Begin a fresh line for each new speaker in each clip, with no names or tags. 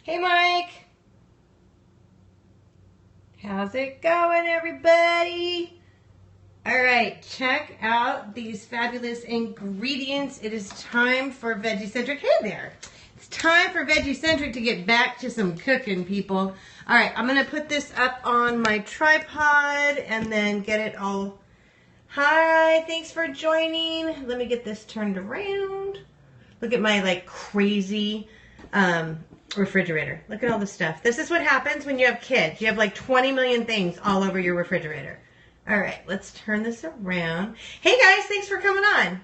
Hey, Mike. How's it going, everybody? All right, check out these fabulous ingredients. It is time for VeggieCentric. Hey there. It's time for VeggieCentric to get back to some cooking, people. All right, I'm going to put this up on my tripod and then get it all. Hi, thanks for joining. Let me get this turned around. Look at my crazy refrigerator. Look at all the stuff. This is what happens when you have kids. You have like 20 million things all over your refrigerator. All right, let's turn this around. Hey guys, thanks for coming on.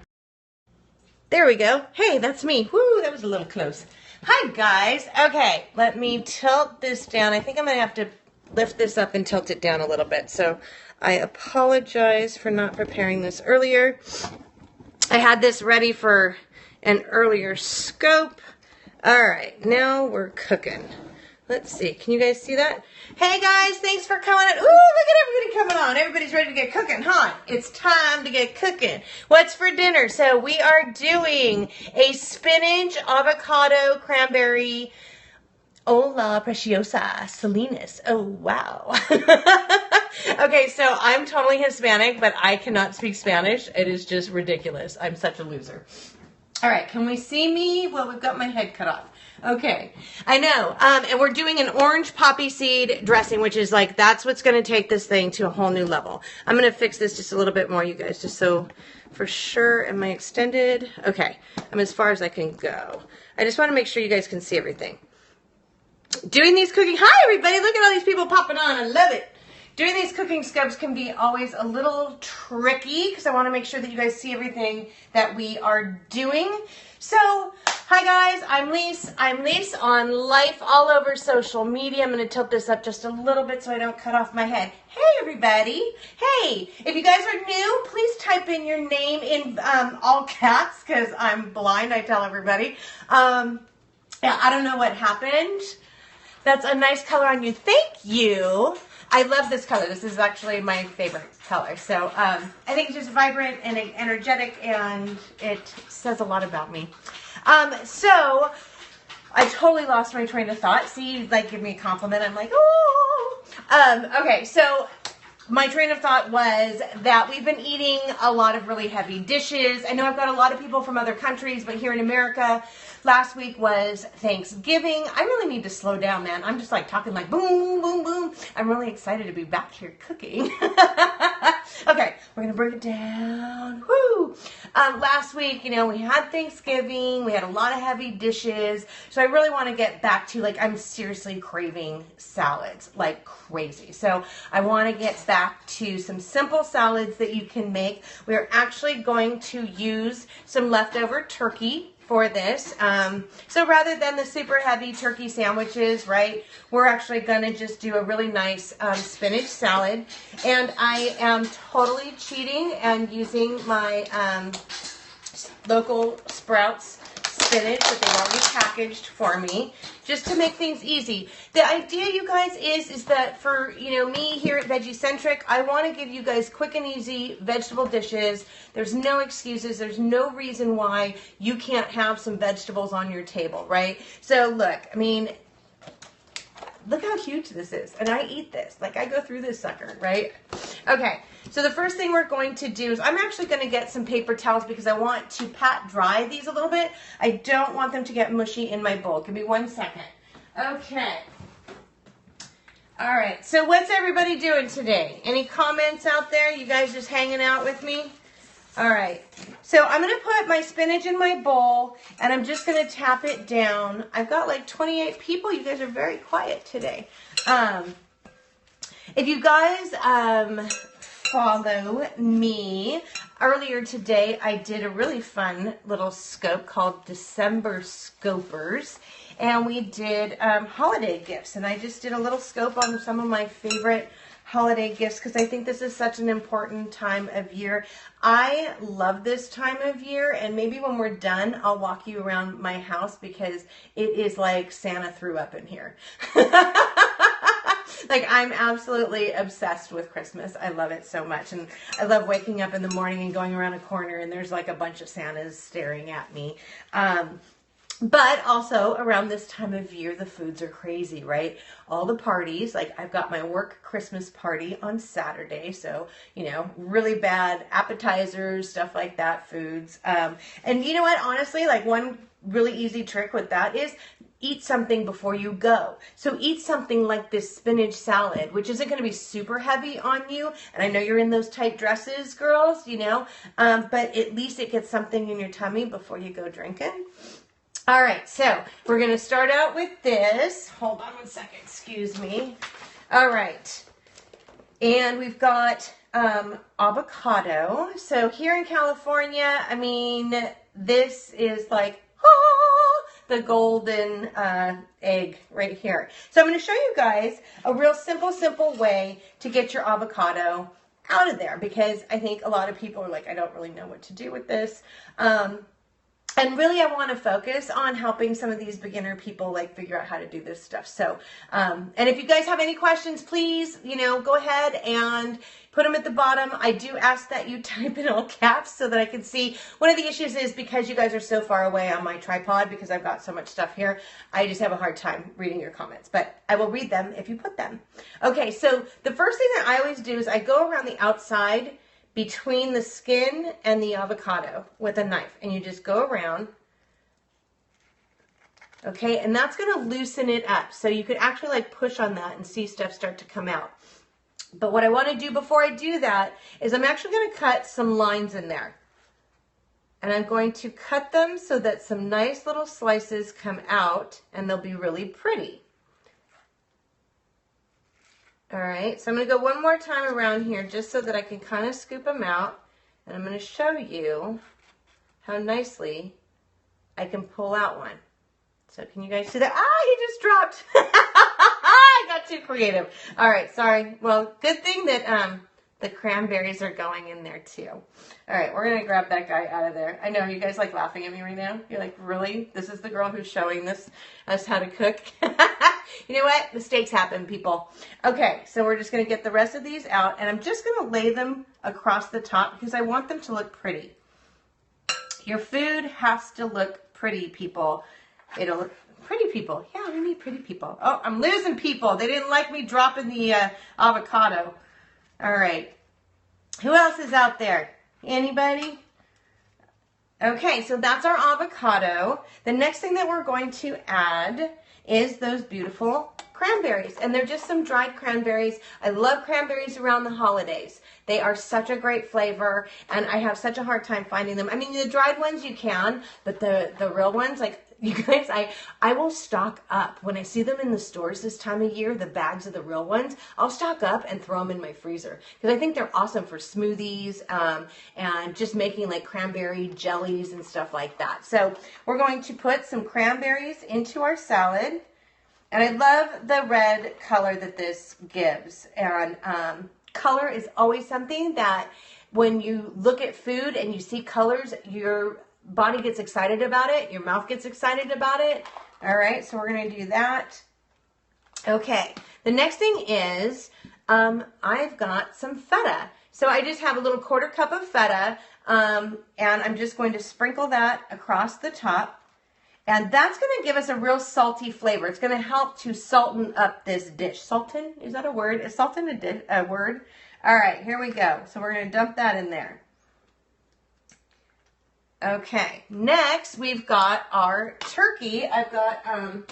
There we go. Hey, that's me. Woo, that was a little close. Hi guys. Okay, let me tilt this down. I think I'm gonna have to lift this up and tilt it down a little bit. So I apologize for not preparing this earlier. I had this ready for an earlier scope. All right, now we're cooking. Let's see. Can you guys see that? Hey guys, thanks for coming on. Ooh, look at everybody coming on. Everybody's ready to get cooking, huh? It's time to get cooking. What's for dinner? So we are doing a spinach avocado cranberry. Hola, preciosa, Salinas. Oh, wow. Okay, so I'm totally Hispanic, but I cannot speak Spanish. It is just ridiculous. I'm such a loser. All right, can we see me? Well, we've got my head cut off. Okay, I know. And we're doing an orange poppy seed dressing, which is that's what's going to take this thing to a whole new level. I'm going to fix this just a little bit more, you guys, just so for sure. Am I extended? Okay, I'm as far as I can go. I just want to make sure you guys can see everything. Doing these cooking, hi everybody, look at all these people popping on, I love it. Doing these cooking scopes can be always a little tricky because I want to make sure that you guys see everything that we are doing. So, hi guys, I'm Leis. I'm Leis on life all over social media. I'm going to tilt this up just a little bit so I don't cut off my head. Hey everybody. Hey, if you guys are new, please type in your name in all caps because I'm blind, I tell everybody. Yeah, I don't know what happened. That's a nice color on you. Thank you. I love this color. This is actually my favorite color. So I think it's just vibrant and energetic, and it says a lot about me. So I totally lost my train of thought. See, give me a compliment. I'm like, oh. Okay, so my train of thought was that we've been eating a lot of really heavy dishes. I know I've got a lot of people from other countries, but here in America, last week was Thanksgiving. I really need to slow down, man. I'm just talking boom, boom, boom. I'm really excited to be back here cooking. Okay, we're going to bring it down. Woo! Last week, we had Thanksgiving. We had a lot of heavy dishes. So I really want to get back to, I'm seriously craving salads like crazy. So I want to get back to some simple salads that you can make. We're actually going to use some leftover turkey for this. So rather than the super heavy turkey sandwiches, right, we're actually going to just do a really nice spinach salad. And I am totally cheating and using my local Sprouts spinach that they've already packaged for me, just to make things easy. The idea, you guys, is that for me here at VeggieCentric, I want to give you guys quick and easy vegetable dishes. There's no excuses. There's no reason why you can't have some vegetables on your table, right? So look, I mean, look how huge this is, and I eat this. I go through this sucker, right? Okay, so the first thing we're going to do is I'm actually going to get some paper towels because I want to pat dry these a little bit. I don't want them to get mushy in my bowl. Give me 1 second. Okay. All right, so what's everybody doing today? Any comments out there? You guys just hanging out with me? All right, so I'm going to put my spinach in my bowl, and I'm just going to tap it down. I've got 28 people. You guys are very quiet today. If you guys follow me, earlier today I did a really fun little scope called December Scopers, and we did holiday gifts, and I just did a little scope on some of my favorite holiday gifts because I think this is such an important time of year. I love this time of year, and maybe when we're done, I'll walk you around my house because it is like Santa threw up in here. I'm absolutely obsessed with Christmas. I love it so much, and I love waking up in the morning and going around a corner and there's a bunch of Santas staring at me. But also around this time of year, the foods are crazy, right? All the parties, like I've got my work Christmas party on Saturday. So, you know, really bad appetizers, stuff like that, foods. And you know what, honestly, like one really easy trick with that is eat something before you go. So eat something like this spinach salad, which isn't going to be super heavy on you. And I know you're in those tight dresses, girls, you know, but at least it gets something in your tummy before you go drinking. All right, so we're going to start out with this. Hold on one second, excuse me. All right, and we've got avocado. So here in California, I mean, this is like the golden egg right here. So I'm going to show you guys a real simple way to get your avocado out of there, because I think a lot of people are like, I don't really know what to do with this. And really, I want to focus on helping some of these beginner people like figure out how to do this stuff. So, and if you guys have any questions, please, you know, go ahead and put them at the bottom. I do ask that you type in all caps so that I can see. One of the issues is because you guys are so far away on my tripod, because I've got so much stuff here, I just have a hard time reading your comments, but I will read them if you put them. Okay, so the first thing that I always do is I go around the outside between the skin and the avocado with a knife, and you just go around. Okay, and that's going to loosen it up, so you could actually like push on that and see stuff start to come out. But what I want to do before I do that is I'm actually going to cut some lines in there, and I'm going to cut them so that some nice little slices come out, and they'll be really pretty. All right, so I'm going to go one more time around here just so that I can kind of scoop them out. And I'm going to show you how nicely I can pull out one. So can you guys see that? Ah, he just dropped. I got too creative. All right, sorry. Well, good thing that the cranberries are going in there too. All right, we're going to grab that guy out of there. I know you guys like laughing at me right now. You're like, really? This is the girl who's showing us how to cook? You know what? Mistakes happen, people. Okay, so we're just going to get the rest of these out, and I'm just going to lay them across the top because I want them to look pretty. Your food has to look pretty, people. It'll look pretty, people. Yeah, we need pretty people. Oh, I'm losing people. They didn't like me dropping the avocado. All right. Who else is out there? Anybody? Okay, so that's our avocado. The next thing that we're going to add is those beautiful cranberries, and they're just some dried cranberries. I love cranberries around the holidays. They are such a great flavor, and I have such a hard time finding them. I mean, the dried ones you can, but the real ones, like, you guys, I will stock up. When I see them in the stores this time of year, the bags of the real ones, I'll stock up and throw them in my freezer because I think they're awesome for smoothies and just making like cranberry jellies and stuff like that. So we're going to put some cranberries into our salad. And I love the red color that this gives. And color is always something that when you look at food and you see colors, your body gets excited about it. Your mouth gets excited about it. All right, so we're going to do that. Okay, the next thing is I've got some feta. So I just have a little 1/4 cup of feta, and I'm just going to sprinkle that across the top. And that's going to give us a real salty flavor. It's going to help to salten up this dish. Salten, is that a word? Is salten a word? All right, here we go. So we're going to dump that in there. Okay, next we've got our turkey. I've got a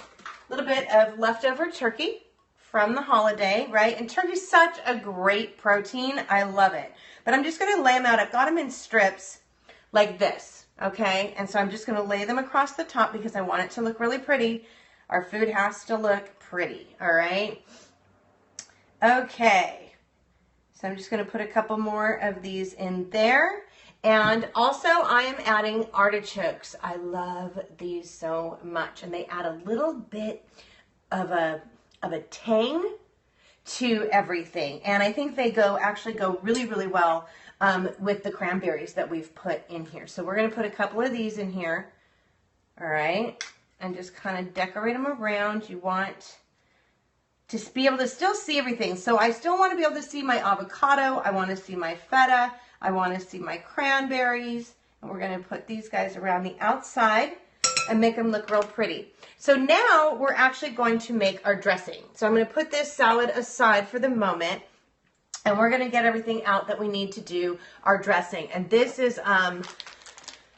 little bit of leftover turkey from the holiday, right? And turkey's such a great protein. I love it. But I'm just going to lay them out. I've got them in strips like this, okay? And so I'm just going to lay them across the top because I want it to look really pretty. Our food has to look pretty, all right? Okay, so I'm just going to put a couple more of these in there. And also I am adding artichokes. I love these so much, and they add a little bit of a tang to everything. And I think they actually go really, really well with the cranberries that we've put in here. So we're going to put a couple of these in here, all right, and just kind of decorate them around. You want to be able to still see everything. So I still want to be able to see my avocado. I want to see my feta. I want to see my cranberries. And we're going to put these guys around the outside. and make them look real pretty. So now we're actually going to make our dressing. So I'm going to put this salad aside for the moment, and we're going to get everything out that we need to do our dressing. And this is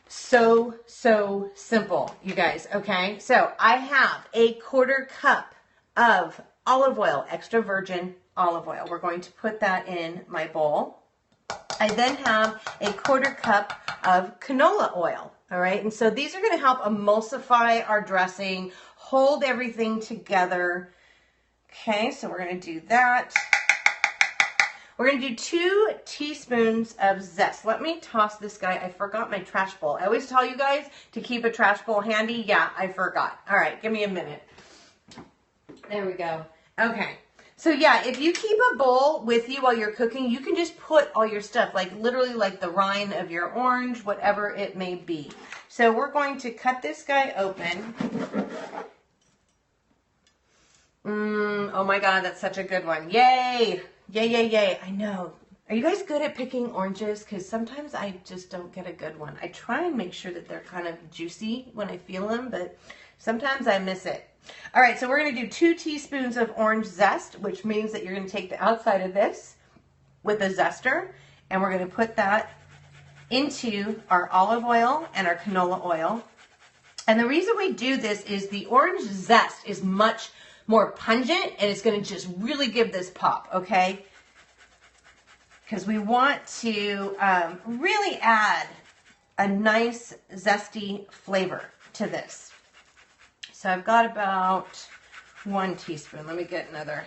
so simple, you guys, okay? So I have a 1/4 cup of olive oil, extra virgin olive oil. We're going to put that in my bowl. I then have a 1/4 cup of canola oil, all right? And so these are going to help emulsify our dressing, hold everything together. Okay, so we're going to do that. We're going to do 2 teaspoons of zest. Let me toss this guy. I forgot my trash bowl. I always tell you guys to keep a trash bowl handy. Yeah, I forgot. All right, give me a minute. There we go. Okay. So yeah, if you keep a bowl with you while you're cooking, you can just put all your stuff, like literally like the rind of your orange, whatever it may be. So we're going to cut this guy open. Oh my God, that's such a good one. Yay! Yay, yay, yay. I know. Are you guys good at picking oranges? Because sometimes I just don't get a good one. I try and make sure that they're kind of juicy when I feel them, but sometimes I miss it. All right, so we're going to do 2 teaspoons of orange zest, which means that you're going to take the outside of this with a zester, and we're going to put that into our olive oil and our canola oil. And the reason we do this is the orange zest is much more pungent, and it's going to just really give this pop, okay? Because we want to really add a nice zesty flavor to this. So I've got about 1 teaspoon. Let me get another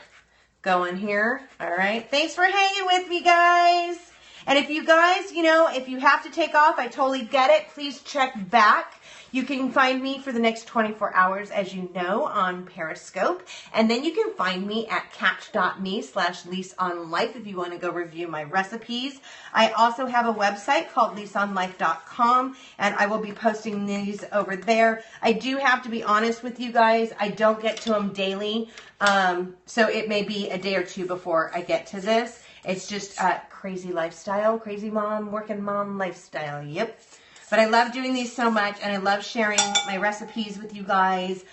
going here. All right. Thanks for hanging with me, guys. And if you guys, you know, if you have to take off, I totally get it. Please check back. You can find me for the next 24 hours, as you know, on Periscope. And then you can find me at catch.me/LeisOnLife if you want to go review my recipes. I also have a website called LeisOnLife.com, and I will be posting these over there. I do have to be honest with you guys. I don't get to them daily, so it may be a day or 2 before I get to this. It's just crazy lifestyle, crazy mom, working mom lifestyle. Yep. But I love doing these so much, and I love sharing my recipes with you guys.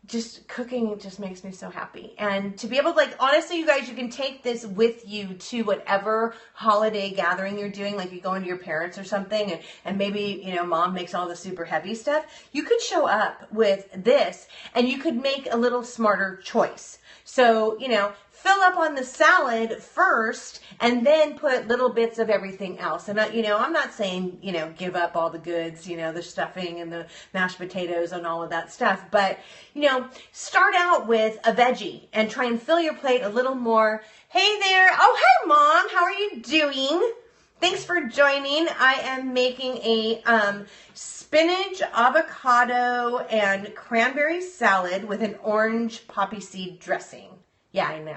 Just cooking just makes me so happy. And to be able to, like, honestly, you guys, you can take this with you to whatever holiday gathering you're doing. Like, you go into your parents or something, and maybe, you know, mom makes all the super heavy stuff. You could show up with this, and you could make a little smarter choice. So, you know, fill up on the salad first and then put little bits of everything else. And, you know, I'm not saying, you know, give up all the goods, you know, the stuffing and the mashed potatoes and all of that stuff. But, you know, start out with a veggie and try and fill your plate a little more. Hey there. Oh, hi, Mom. How are you doing? Thanks for joining. I am making a spinach, avocado, and cranberry salad with an orange poppy seed dressing. Yeah, I know.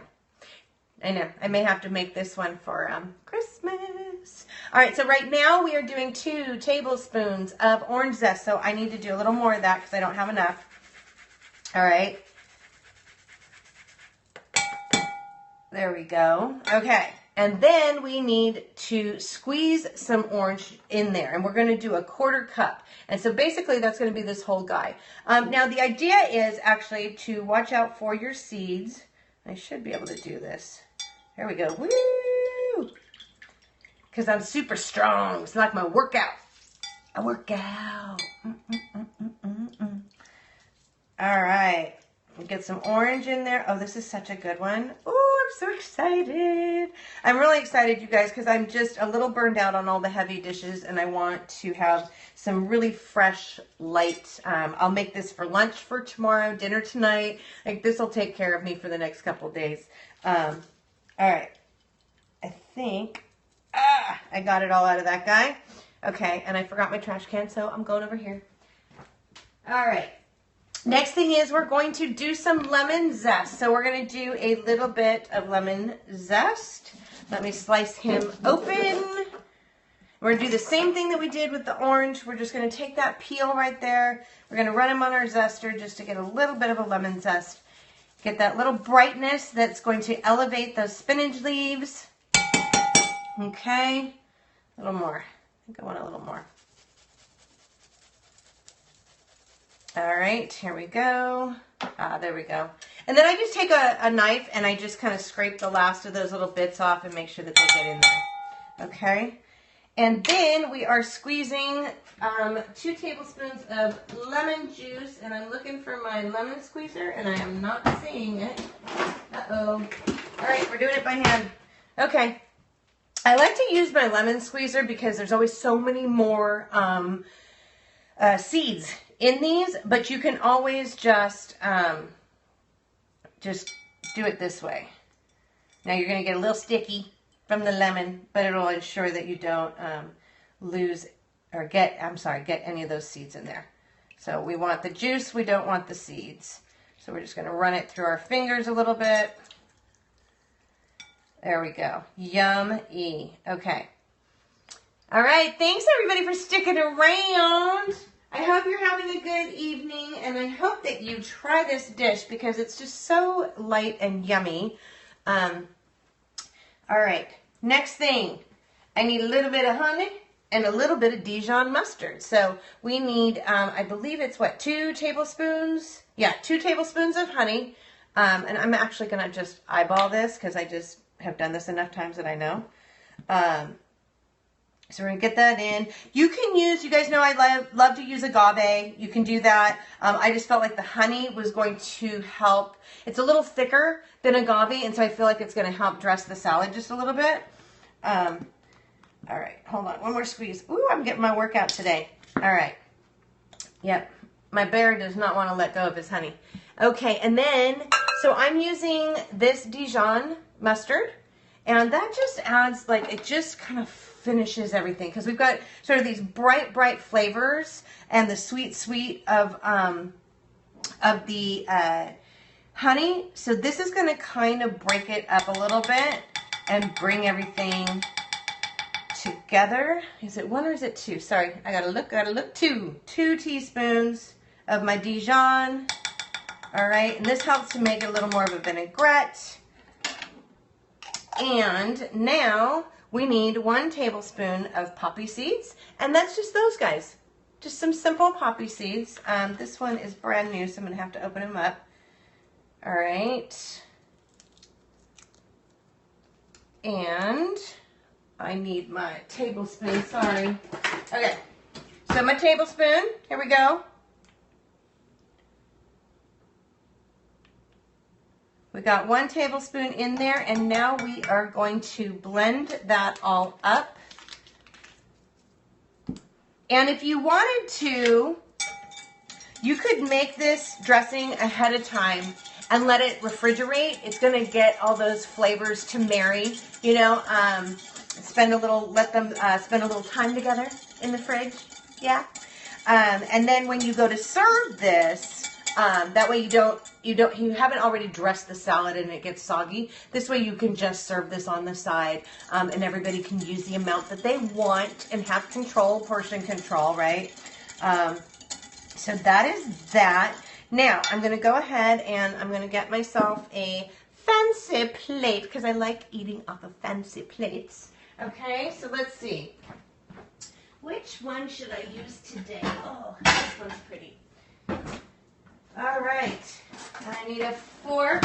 I may have to make this one for Christmas. All right, so right now we are doing 2 tablespoons of orange zest. So I need to do a little more of that because I don't have enough. All right. There we go. Okay. And then we need to squeeze some orange in there. And we're going to do a 1/4 cup. And so basically that's going to be this whole guy. Now the idea is actually to watch out for your seeds. I should be able to do this. There we go. Woo! Because I'm super strong. It's like my workout. I work out. All right. We'll get some orange in there. Oh, this is such a good one. Oh, I'm so excited. I'm really excited, you guys, because I'm just a little burned out on all the heavy dishes, and I want to have some really fresh, light. I'll make this for lunch for tomorrow, dinner tonight. Like, this will take care of me for the next couple of days. All right. I think I got it all out of that guy. Okay, and I forgot my trash can, so I'm going over here. All right. Next thing is we're going to do some lemon zest. So we're going to do a little bit of lemon zest. Let me slice him open. We're going to do the same thing that we did with the orange. We're just going to take that peel right there. We're going to run him on our zester just to get a little bit of a lemon zest. Get that little brightness that's going to elevate those spinach leaves. Okay. A little more. I think I want a little more. All right, here we go. There we go. And then I just take a knife and I just kind of scrape the last of those little bits off and make sure that they get in there. Okay. And then we are squeezing 2 tablespoons of lemon juice. And I'm looking for my lemon squeezer and I am not seeing it. Uh-oh. All right, we're doing it by hand. Okay. I like to use my lemon squeezer because there's always so many more seeds in these, but you can always just do it this way. Now you're going to get a little sticky from the lemon, but it'll ensure that you don't lose or get any of those seeds in there. So we want the juice, we don't want the seeds. So we're just going to run it through our fingers a little bit. There we go. Yummy. Okay. All right. Thanks everybody for sticking around. I hope you're having a good evening, and I hope that you try this dish because it's just so light and yummy. All right, next thing, I need a little bit of honey and a little bit of Dijon mustard. So we need, I believe it's what, 2 tablespoons? Yeah, 2 tablespoons of honey. And I'm actually gonna just eyeball this because I just have done this enough times that I know. So we're going to get that in. You can use, you guys know I love to use agave. You can do that. I just felt like the honey was going to help. It's a little thicker than agave, and so I feel like it's going to help dress the salad just a little bit. All right, hold on. One more squeeze. Ooh, I'm getting my workout today. All right. Yep, my bear does not want to let go of his honey. Okay, and then, so I'm using this Dijon mustard, and that just adds, like, it just kind of finishes everything because we've got sort of these bright flavors and the sweet of the honey. So this is going to kind of break it up a little bit and bring everything together. Is it 1 or is it 2? Sorry, I gotta look. 2 teaspoons of my Dijon. All right, and this helps to make it a little more of a vinaigrette. And now we need 1 tablespoon of poppy seeds, and that's just those guys. Just some simple poppy seeds. This one is brand new, so I'm going to have to open them up. All right. And I need my tablespoon, sorry. Okay, so my tablespoon, here we go. We got 1 tablespoon in there, and now we are going to blend that all up. And if you wanted to, you could make this dressing ahead of time and let it refrigerate. It's going to get all those flavors to marry, you know, let them spend a little time together in the fridge. Yeah. And then when you go to serve this, that way you haven't already dressed the salad and it gets soggy. This way you can just serve this on the side, and everybody can use the amount that they want and have portion control, right? So that is that. Now I'm going to go ahead and I'm going to get myself a fancy plate because I like eating off of fancy plates. Okay, so let's see. Which one should I use today? Oh, this one's pretty. All right, I need a fork.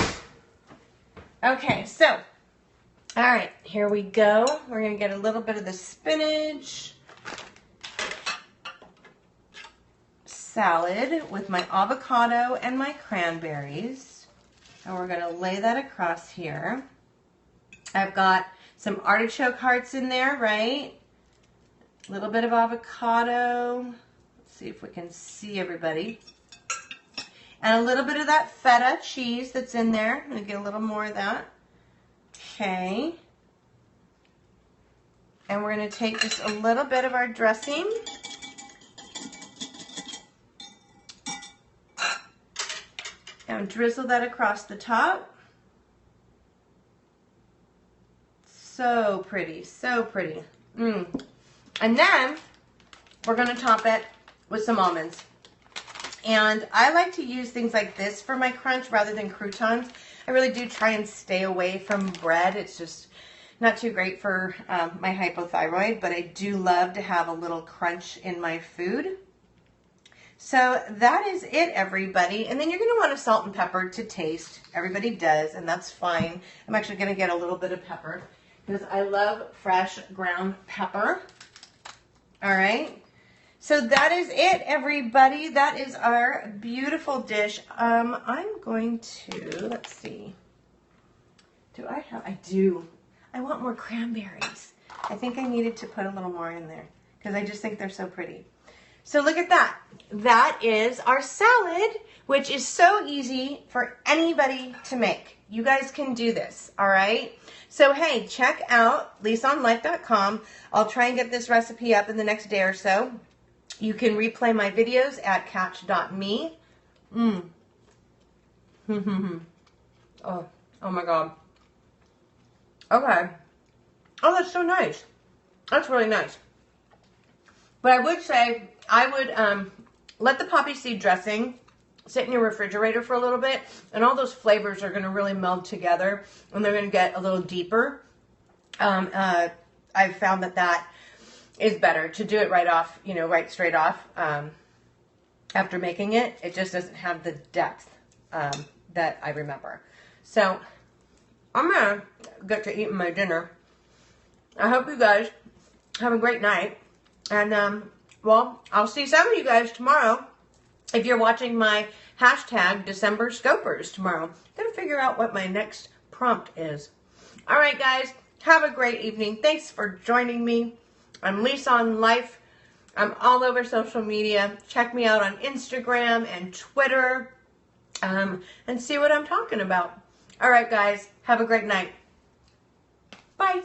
Okay, so, all right, here we go. We're going to get a little bit of the spinach salad with my avocado and my cranberries. And we're going to lay that across here. I've got some artichoke hearts in there, right? A little bit of avocado. Let's see if we can see everybody. And a little bit of that feta cheese that's in there. I'm going to get a little more of that. Okay. And we're going to take just a little bit of our dressing. And drizzle that across the top. So pretty, so pretty. And then we're going to top it with some almonds. And I like to use things like this for my crunch rather than croutons. I really do try and stay away from bread. It's just not too great for my hypothyroid, but I do love to have a little crunch in my food. So that is it, everybody. And then you're going to want to salt and pepper to taste. Everybody does, and that's fine. I'm actually going to get a little bit of pepper because I love fresh ground pepper. All right. So that is it, everybody. That is our beautiful dish. I'm going to, let's see. I do. I want more cranberries. I think I needed to put a little more in there because I just think they're so pretty. So look at that. That is our salad, which is so easy for anybody to make. You guys can do this, all right? So, hey, check out LeisEllison.com. I'll try and get this recipe up in the next day or so. You can replay my videos at catch.me. Oh my God. Okay. Oh, that's so nice. That's really nice. But I would say, I would let the poppy seed dressing sit in your refrigerator for a little bit, and all those flavors are going to really meld together, and they're going to get a little deeper. I've found that is better to do it right off, right straight off after making it. It just doesn't have the depth that I remember. So I'm going to get to eating my dinner. I hope you guys have a great night. And, well, I'll see some of you guys tomorrow. If you're watching my hashtag December Scopers tomorrow, I'm going to figure out what my next prompt is. All right, guys, have a great evening. Thanks for joining me. I'm LeisEllison Life. I'm all over social media. Check me out on Instagram and Twitter and see what I'm talking about. All right, guys, have a great night. Bye.